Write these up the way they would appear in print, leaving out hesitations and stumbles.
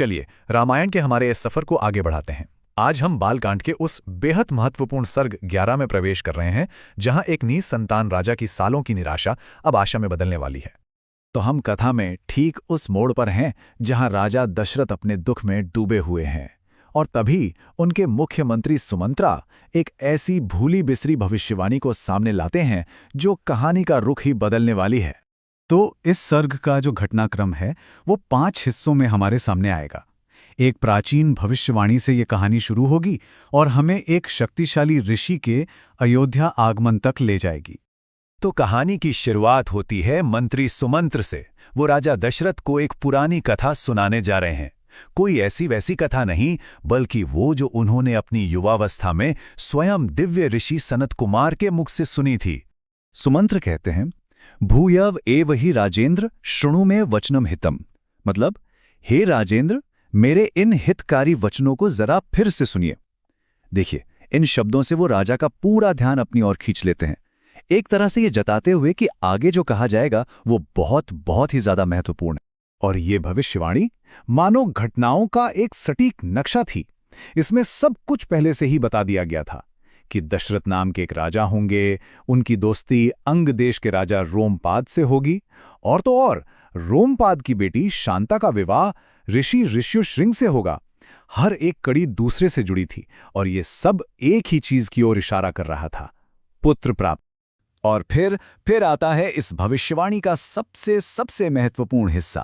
चलिए रामायण के हमारे इस सफर को आगे बढ़ाते हैं। आज हम बालकांड के उस बेहद महत्वपूर्ण सर्ग 11 में प्रवेश कर रहे हैं, जहां एक निसंतान राजा की सालों की निराशा अब आशा में बदलने वाली है। तो हम कथा में ठीक उस मोड़ पर हैं जहां राजा दशरथ अपने दुख में डूबे हुए हैं, और तभी उनके मुख्यमंत्री सुमंत्रा एक ऐसी भूली बिसरी भविष्यवाणी को सामने लाते हैं जो कहानी का रुख ही बदलने वाली है। तो इस सर्ग का जो घटनाक्रम है वो 5 हिस्सों में हमारे सामने आएगा। एक प्राचीन भविष्यवाणी से ये कहानी शुरू होगी और हमें एक शक्तिशाली ऋषि के अयोध्या आगमन तक ले जाएगी। तो कहानी की शुरुआत होती है मंत्री सुमंत्र से। वो राजा दशरथ को एक पुरानी कथा सुनाने जा रहे हैं। कोई ऐसी वैसी कथा नहीं, बल्कि वो जो उन्होंने अपनी युवावस्था में स्वयं दिव्य ऋषि सनत कुमार के मुख से सुनी थी। सुमंत्र कहते हैं, भूयव एव ही राजेंद्र शृणु में वचनम हितम। मतलब, हे राजेंद्र, मेरे इन हितकारी वचनों को जरा फिर से सुनिए। देखिए, इन शब्दों से वो राजा का पूरा ध्यान अपनी ओर खींच लेते हैं, एक तरह से ये जताते हुए कि आगे जो कहा जाएगा वो बहुत बहुत ही ज्यादा महत्वपूर्ण है। और ये भविष्यवाणी मानो घटनाओं का एक सटीक नक्शा थी। इसमें सब कुछ पहले से ही बता दिया गया था कि दशरथ नाम के एक राजा होंगे, उनकी दोस्ती अंग देश के राजा रोमपाद से होगी, और तो और रोमपाद की बेटी शांता का विवाह ऋषि ऋष्युशृंग से होगा। हर एक कड़ी दूसरे से जुड़ी थी और ये सब एक ही चीज की ओर इशारा कर रहा था, पुत्र प्राप्त। और फिर आता है इस भविष्यवाणी का सबसे महत्वपूर्ण हिस्सा,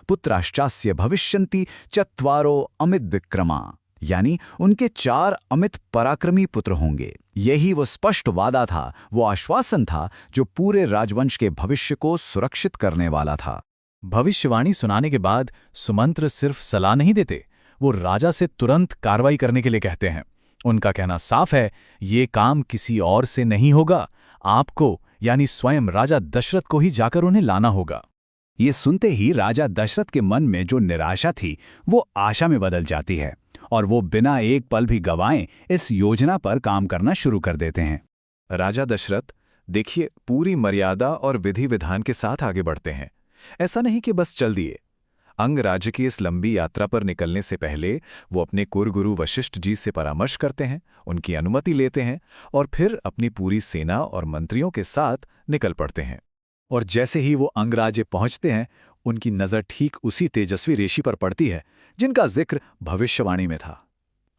पुत्राश्चास्य भविष्यन्ति चत्वारो अमित विक्रमा, यानी उनके 4 अमित पराक्रमी पुत्र होंगे। यही वो स्पष्ट वादा था, वो आश्वासन था जो पूरे राजवंश के भविष्य को सुरक्षित करने वाला था। भविष्यवाणी सुनाने के बाद सुमंत्र सिर्फ सलाह नहीं देते, वो राजा से तुरंत कार्रवाई करने के लिए कहते हैं। उनका कहना साफ है, ये काम किसी और से नहीं होगा, आपको यानी स्वयं राजा दशरथ को ही जाकर उन्हें लाना होगा। ये सुनते ही राजा दशरथ के मन में जो निराशा थी वो आशा में बदल जाती है, और वो बिना एक पल भी गंवाए इस योजना पर काम करना शुरू कर देते हैं। राजा दशरथ, देखिए, पूरी मर्यादा और विधि विधान के साथ आगे बढ़ते हैं। ऐसा नहीं कि बस चल दिए। अंग राज्य की इस लंबी यात्रा पर निकलने से पहले वो अपने कुलगुरु वशिष्ठ जी से परामर्श करते हैं, उनकी अनुमति लेते हैं और फिर अपनी पूरी सेना और मंत्रियों के साथ निकल पड़ते हैं। और जैसे ही वो अंगराज्य पहुंचते हैं, उनकी नज़र ठीक उसी तेजस्वी ऋषि पर पड़ती है जिनका जिक्र भविष्यवाणी में था।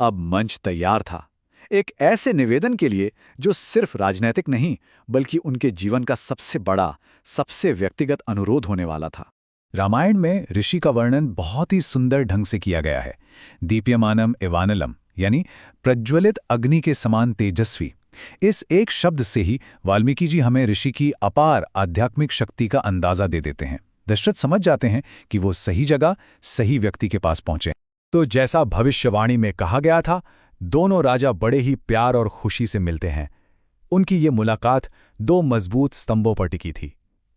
अब मंच तैयार था, एक ऐसे निवेदन के लिए जो सिर्फ राजनैतिक नहीं बल्कि उनके जीवन का सबसे बड़ा, सबसे व्यक्तिगत अनुरोध होने वाला था। रामायण में ऋषि का वर्णन बहुत ही सुंदर ढंग से किया गया है। दीप्यमानम एवानलम, यानी प्रज्वलित अग्नि के समान तेजस्वी। इस एक शब्द से ही वाल्मीकि जी हमें ऋषि की अपार आध्यात्मिक शक्ति का अंदाजा दे देते हैं। दशरथ समझ जाते हैं कि वो सही जगह, सही व्यक्ति के पास पहुंचे। तो जैसा भविष्यवाणी में कहा गया था, दोनों राजा बड़े ही प्यार और खुशी से मिलते हैं। उनकी ये मुलाकात 2 मजबूत स्तंभों पर टिकी थी।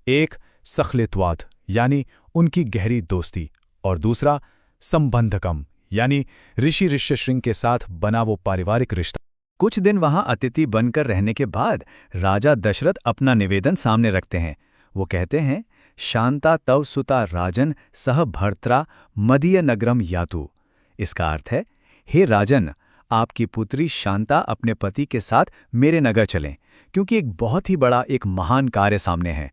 एक सखलित्वाद, यानी उनकी गहरी दोस्ती, और दूसरा संबंधकम, यानी ऋषि ऋष्यशृंग के साथ बना वो पारिवारिक रिश्ता। कुछ दिन वहां अतिथि बनकर रहने के बाद राजा दशरथ अपना निवेदन सामने रखते हैं। वो कहते हैं, शांता तव सुता राजन सह भर्त्रा मदीय नगरम यातु। इसका अर्थ है, हे राजन, आपकी पुत्री शांता अपने पति के साथ मेरे नगर चलें, क्योंकि एक बहुत ही बड़ा, एक महान कार्य सामने है।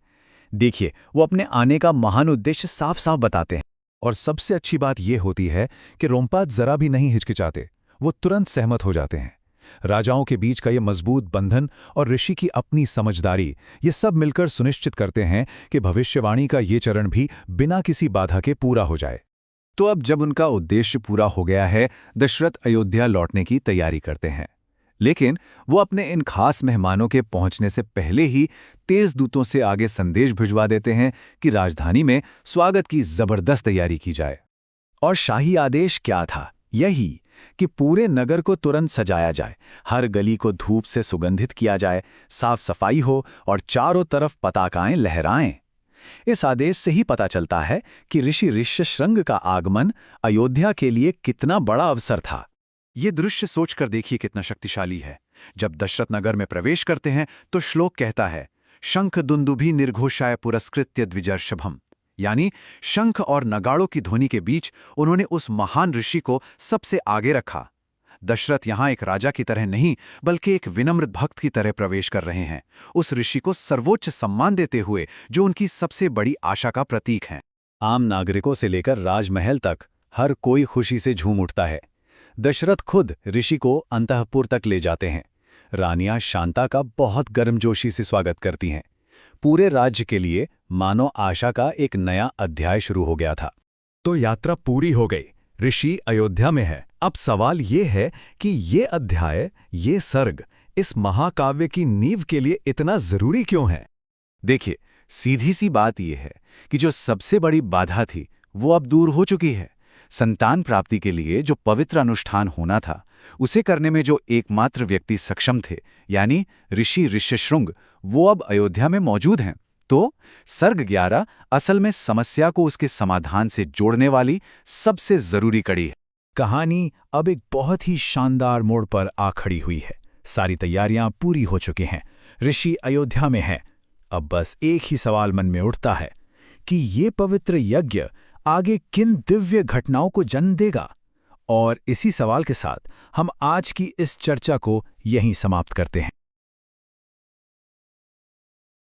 देखिए, वो अपने आने का महान उद्देश्य साफ साफ बताते हैं। और सबसे अच्छी बात यह होती है कि रोमपाद जरा भी नहीं हिचकिचाते, वो तुरंत सहमत हो जाते हैं। राजाओं के बीच का ये मजबूत बंधन और ऋषि की अपनी समझदारी, ये सब मिलकर सुनिश्चित करते हैं कि भविष्यवाणी का ये चरण भी बिना किसी बाधा के पूरा हो जाए। तो अब जब उनका उद्देश्य पूरा हो गया है, दशरथ अयोध्या लौटने की तैयारी करते हैं। लेकिन वो अपने इन खास मेहमानों के पहुंचने से पहले ही तेज दूतों से आगे संदेश भिजवा देते हैं कि राजधानी में स्वागत की जबरदस्त तैयारी की जाए। और शाही आदेश क्या था? यही कि पूरे नगर को तुरंत सजाया जाए, हर गली को धूप से सुगंधित किया जाए, साफ सफाई हो और चारों तरफ पताकाएं लहराएं। इस आदेश से ही पता चलता है कि ऋषि ऋष्यशृंग का आगमन अयोध्या के लिए कितना बड़ा अवसर था। ये दृश्य सोचकर देखिए कितना शक्तिशाली है। जब दशरथ नगर में प्रवेश करते हैं तो श्लोक कहता है, शंख दुंदुभि निर्घोषाय पुरस्कृत्य द्विजर्षभम, यानी शंख और नगाड़ों की ध्वनि के बीच उन्होंने उस महान ऋषि को सबसे आगे रखा। दशरथ यहां एक राजा की तरह नहीं बल्कि एक विनम्र भक्त की तरह प्रवेश कर रहे हैं, उस ऋषि को सर्वोच्च सम्मान देते हुए जो उनकी सबसे बड़ी आशा का प्रतीक है। आम नागरिकों से लेकर राजमहल तक हर कोई खुशी से झूम उठता है। दशरथ खुद ऋषि को अंतःपुर तक ले जाते हैं। रानियां शांता का बहुत गर्मजोशी से स्वागत करती हैं। पूरे राज्य के लिए मानो आशा का एक नया अध्याय शुरू हो गया था। तो यात्रा पूरी हो गई, ऋषि अयोध्या में है। अब सवाल ये है कि ये अध्याय, ये सर्ग इस महाकाव्य की नींव के लिए इतना जरूरी क्यों है? देखिए, सीधी सी बात यह है कि जो सबसे बड़ी बाधा थी वो अब दूर हो चुकी है। संतान प्राप्ति के लिए जो पवित्र अनुष्ठान होना था, उसे करने में जो एकमात्र व्यक्ति सक्षम थे, यानी ऋषि ऋष्यशृंग, वो अब अयोध्या में मौजूद हैं। तो सर्ग 11 असल में समस्या को उसके समाधान से जोड़ने वाली सबसे जरूरी कड़ी है। कहानी अब एक बहुत ही शानदार मोड़ पर आ खड़ी हुई है। सारी तैयारियां पूरी हो चुकी हैं। ऋषि अयोध्या में हैं। अब बस एक ही सवाल मन में उठता है कि ये पवित्र यज्ञ आगे किन दिव्य घटनाओं को जन्म देगा। और इसी सवाल के साथ हम आज की इस चर्चा को यहीं समाप्त करते हैं।